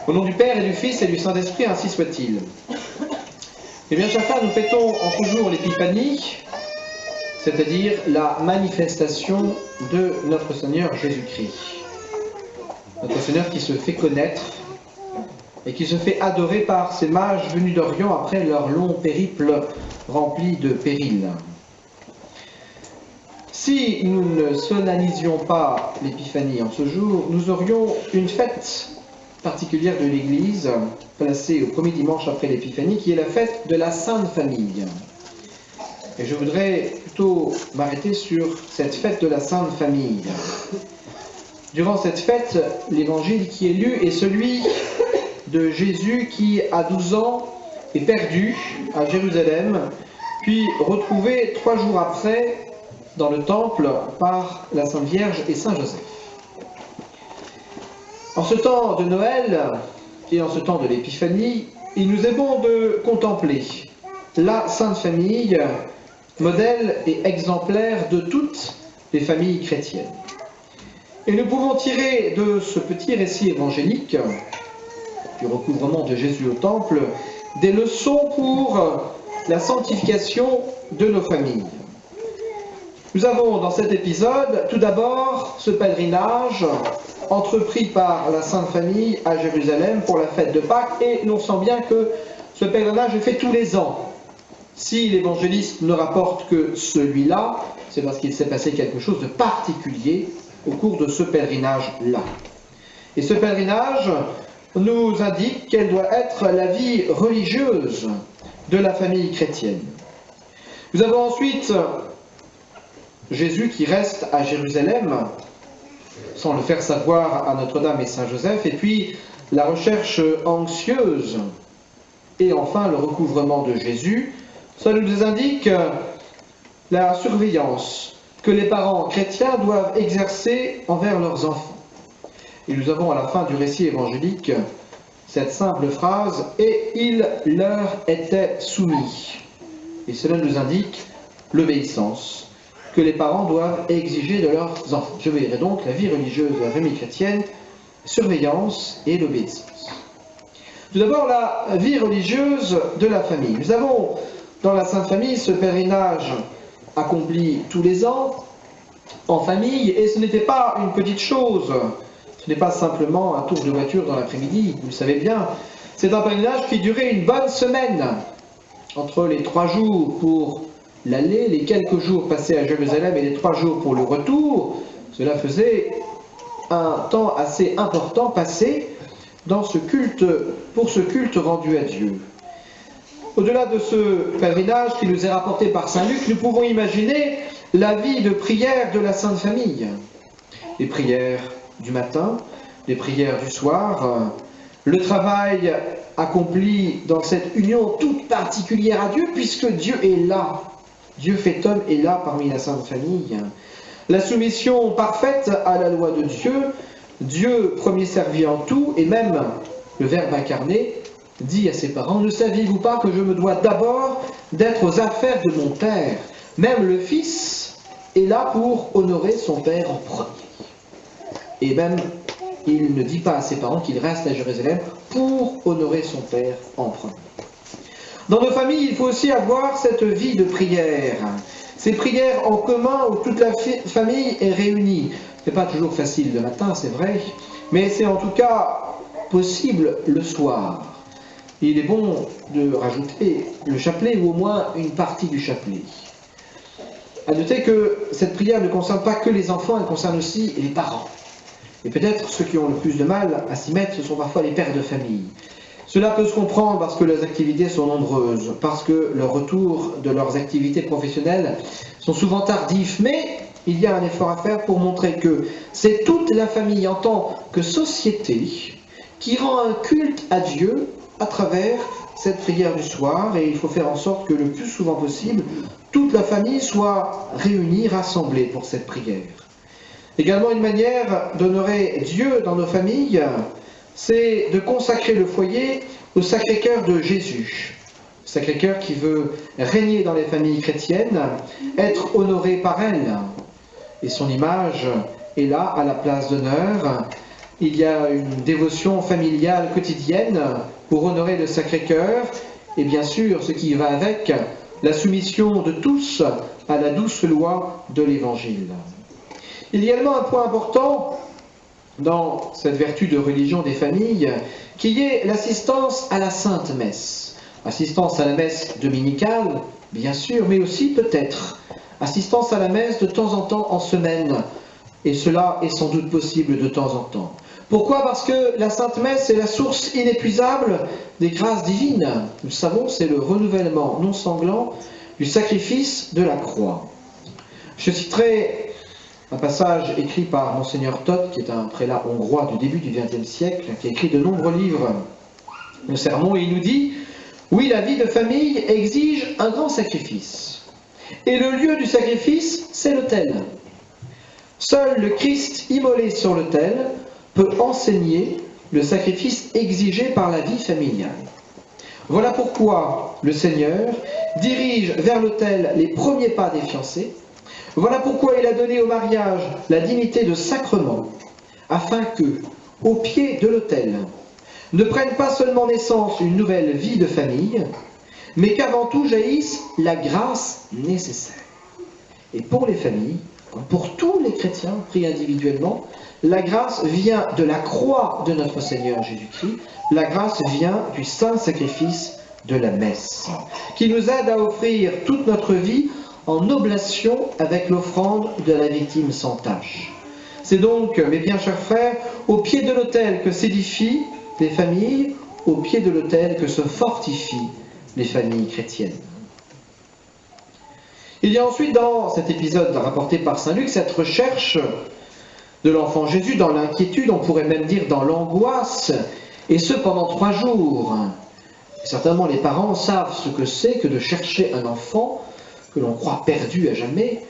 Au nom du Père et du Fils et du Saint-Esprit, ainsi soit-il. Eh bien, chers frères, nous fêtons en ce jour l'Épiphanie, c'est-à-dire la manifestation de notre Seigneur Jésus-Christ. Notre Seigneur qui se fait connaître et qui se fait adorer par ces mages venus d'Orient après leur long périple rempli de périls. Si nous ne solennalisions pas l'Épiphanie en ce jour, nous aurions une fête particulière de l'Église, placée au premier dimanche après l'Épiphanie, qui est la fête de la Sainte Famille. Et je voudrais plutôt m'arrêter sur cette fête de la Sainte Famille. Durant cette fête, l'évangile qui est lu est celui de Jésus qui, à 12 ans, est perdu à Jérusalem, puis retrouvé 3 jours après dans le temple par la Sainte Vierge et Saint Joseph. En ce temps de Noël et en ce temps de l'Épiphanie, il nous est bon de contempler la Sainte Famille, modèle et exemplaire de toutes les familles chrétiennes. Et nous pouvons tirer de ce petit récit évangélique, du recouvrement de Jésus au temple, des leçons pour la sanctification de nos familles. Nous avons dans cet épisode tout d'abord ce pèlerinage entrepris par la Sainte Famille à Jérusalem pour la fête de Pâques, et l'on sent bien que ce pèlerinage est fait tous les ans. Si l'évangéliste ne rapporte que celui-là, c'est parce qu'il s'est passé quelque chose de particulier au cours de ce pèlerinage-là. Et ce pèlerinage nous indique quelle doit être la vie religieuse de la famille chrétienne. Nous avons ensuite Jésus qui reste à Jérusalem, sans le faire savoir à Notre-Dame et Saint-Joseph, et puis la recherche anxieuse, et enfin le recouvrement de Jésus. Ça nous indique la surveillance que les parents chrétiens doivent exercer envers leurs enfants. Et nous avons à la fin du récit évangélique cette simple phrase « Et il leur était soumis ». Et cela nous indique l'obéissance que les parents doivent exiger de leurs enfants. Je verrai donc la vie religieuse de la famille chrétienne, surveillance et l'obéissance. Tout d'abord, la vie religieuse de la famille. Nous avons dans la Sainte Famille ce pèlerinage accompli tous les ans en famille, et ce n'était pas une petite chose. Ce n'est pas simplement un tour de voiture dans l'après-midi, vous le savez bien. C'est un pèlerinage qui durait une bonne semaine, entre les 3 jours pour l'aller, les quelques jours passés à Jérusalem et les 3 jours pour le retour. Cela faisait un temps assez important passé dans ce culte, pour ce culte rendu à Dieu. Au-delà de ce pèlerinage qui nous est rapporté par saint Luc, nous pouvons imaginer la vie de prière de la Sainte Famille. Les prières du matin, les prières du soir, le travail accompli dans cette union toute particulière à Dieu, puisque Dieu est là. Dieu fait homme est là parmi la Sainte Famille. La soumission parfaite à la loi de Dieu, Dieu premier servi en tout, et même le Verbe incarné dit à ses parents « Ne saviez-vous pas que je me dois d'abord d'être aux affaires de mon Père ?» Même le Fils est là pour honorer son Père en premier. Et même, il ne dit pas à ses parents qu'il reste à Jérusalem pour honorer son Père en premier. Dans nos familles, il faut aussi avoir cette vie de prière. Ces prières en commun où toute la famille est réunie. Ce n'est pas toujours facile le matin, c'est vrai, mais c'est en tout cas possible le soir. Il est bon de rajouter le chapelet ou au moins une partie du chapelet. À noter que cette prière ne concerne pas que les enfants, elle concerne aussi les parents. Et peut-être ceux qui ont le plus de mal à s'y mettre, ce sont parfois les pères de famille. Cela peut se comprendre parce que leurs activités sont nombreuses, parce que le retour de leurs activités professionnelles sont souvent tardifs, mais il y a un effort à faire pour montrer que c'est toute la famille en tant que société qui rend un culte à Dieu à travers cette prière du soir, et il faut faire en sorte que le plus souvent possible, toute la famille soit réunie, rassemblée pour cette prière. Également une manière d'honorer Dieu dans nos familles, c'est de consacrer le foyer au Sacré-Cœur de Jésus. Sacré-Cœur qui veut régner dans les familles chrétiennes, être honoré par elles. Et son image est là, à la place d'honneur, il y a une dévotion familiale quotidienne pour honorer le Sacré-Cœur, et bien sûr, ce qui va avec, la soumission de tous à la douce loi de l'Évangile. Il y a également un point important dans cette vertu de religion des familles, qui est l'assistance à la Sainte Messe. Assistance à la messe dominicale, bien sûr, mais aussi peut-être assistance à la messe de temps en temps en semaine, et cela est sans doute possible de temps en temps. Pourquoi? Parce que la Sainte Messe est la source inépuisable des grâces divines. Nous le savons, c'est le renouvellement non sanglant du sacrifice de la croix. Je citerai un passage écrit par Monseigneur Todt, qui est un prélat hongrois du début du XXe siècle, qui a écrit de nombreux livres, le sermon, et il nous dit « Oui, la vie de famille exige un grand sacrifice. Et le lieu du sacrifice, c'est l'autel. Seul le Christ immolé sur l'autel peut enseigner le sacrifice exigé par la vie familiale. Voilà pourquoi le Seigneur dirige vers l'autel les premiers pas des fiancés. Voilà pourquoi il a donné au mariage la dignité de sacrement, afin que, au pied de l'autel, ne prenne pas seulement naissance une nouvelle vie de famille, mais qu'avant tout jaillisse la grâce nécessaire. Et pour les familles, comme pour tous les chrétiens pris individuellement, la grâce vient de la croix de notre Seigneur Jésus-Christ, la grâce vient du saint sacrifice de la messe, qui nous aide à offrir toute notre vie en oblation avec l'offrande de la victime sans tache. C'est donc, mes bien chers frères, au pied de l'autel que s'édifient les familles, au pied de l'autel que se fortifient les familles chrétiennes. Il y a ensuite dans cet épisode rapporté par saint Luc cette recherche de l'enfant Jésus dans l'inquiétude, on pourrait même dire dans l'angoisse, et ce pendant 3 jours. Et certainement les parents savent ce que c'est que de chercher un enfant que l'on croit perdu à jamais,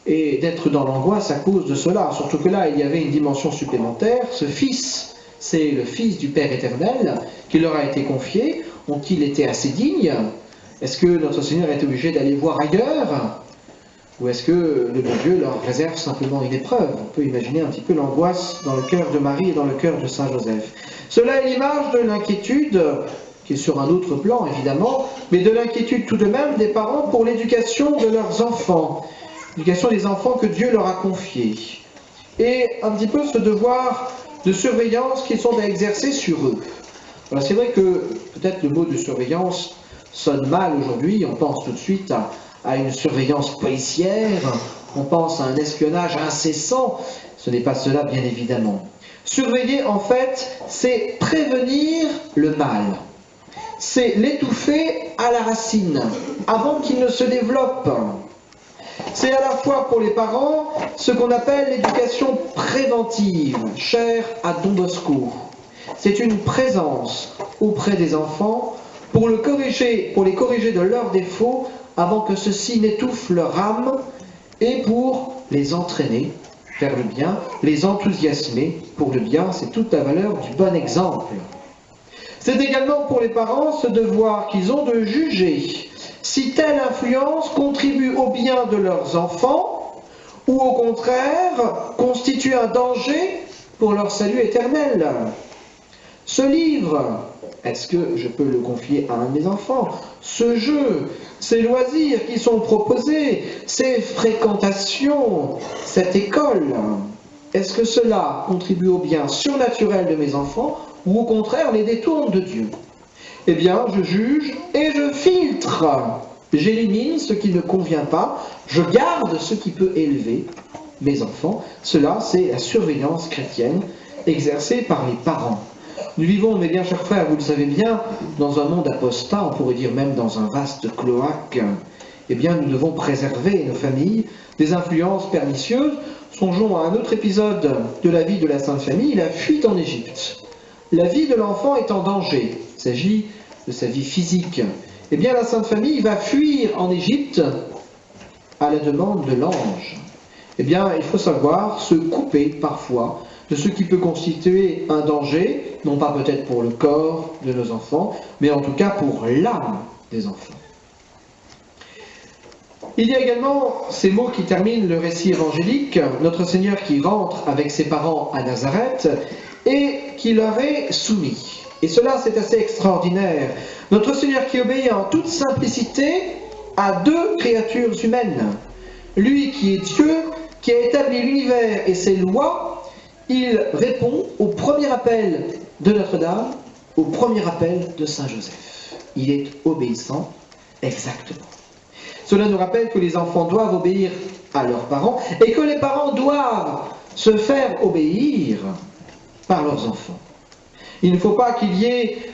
et d'être dans l'angoisse à cause de cela. Surtout que là, il y avait une dimension supplémentaire. Ce fils, c'est le fils du Père éternel qui leur a été confié. Ont-ils été assez dignes? Est-ce que notre Seigneur est obligé d'aller voir ailleurs? Ou est-ce que le bon Dieu leur réserve simplement une épreuve? On peut imaginer un petit peu l'angoisse dans le cœur de Marie et dans le cœur de Saint Joseph. Cela est l'image de l'inquiétude, qui est sur un autre plan évidemment, mais de l'inquiétude tout de même des parents pour l'éducation de leurs enfants, l'éducation des enfants que Dieu leur a confiés, et un petit peu ce devoir de surveillance qu'ils sont à exercer sur eux. Voilà, c'est vrai que peut-être le mot de surveillance sonne mal aujourd'hui, on pense tout de suite à une surveillance policière, on pense à un espionnage incessant, ce n'est pas cela bien évidemment. Surveiller en fait, c'est prévenir le mal, c'est l'étouffer à la racine, avant qu'il ne se développe. C'est à la fois pour les parents ce qu'on appelle l'éducation préventive, chère à Don Bosco. C'est une présence auprès des enfants pour les corriger de leurs défauts avant que ceux-ci n'étouffent leur âme et pour les entraîner vers le bien, les enthousiasmer pour le bien, c'est toute la valeur du bon exemple. C'est également pour les parents ce devoir qu'ils ont de juger si telle influence contribue au bien de leurs enfants ou au contraire constitue un danger pour leur salut éternel. Ce livre, est-ce que je peux le confier à un de mes enfants? Ce jeu, ces loisirs qui sont proposés, ces fréquentations, cette école, est-ce que cela contribue au bien surnaturel de mes enfants ou au contraire les détourne de Dieu? Eh bien, je juge et je filtre. J'élimine ce qui ne convient pas, je garde ce qui peut élever mes enfants. Cela, c'est la surveillance chrétienne exercée par les parents. Nous vivons, mes bien chers frères, vous le savez bien, dans un monde apostat, on pourrait dire même dans un vaste cloaque. Eh bien, nous devons préserver nos familles des influences pernicieuses. Songeons à un autre épisode de la vie de la Sainte Famille, la fuite en Égypte. La vie de l'enfant est en danger. Il s'agit de sa vie physique. Eh bien, la Sainte Famille va fuir en Égypte à la demande de l'ange. Eh bien, il faut savoir se couper parfois de ce qui peut constituer un danger, non pas peut-être pour le corps de nos enfants, mais en tout cas pour l'âme des enfants. Il y a également ces mots qui terminent le récit évangélique, notre Seigneur qui rentre avec ses parents à Nazareth, et qui leur est soumis. Et cela, c'est assez extraordinaire. Notre Seigneur qui obéit en toute simplicité à deux créatures humaines. Lui qui est Dieu, qui a établi l'univers et ses lois, il répond au premier appel de Notre-Dame, au premier appel de Saint Joseph. Il est obéissant exactement. Cela nous rappelle que les enfants doivent obéir à leurs parents et que les parents doivent se faire obéir par leurs enfants. Il ne faut pas qu'il y ait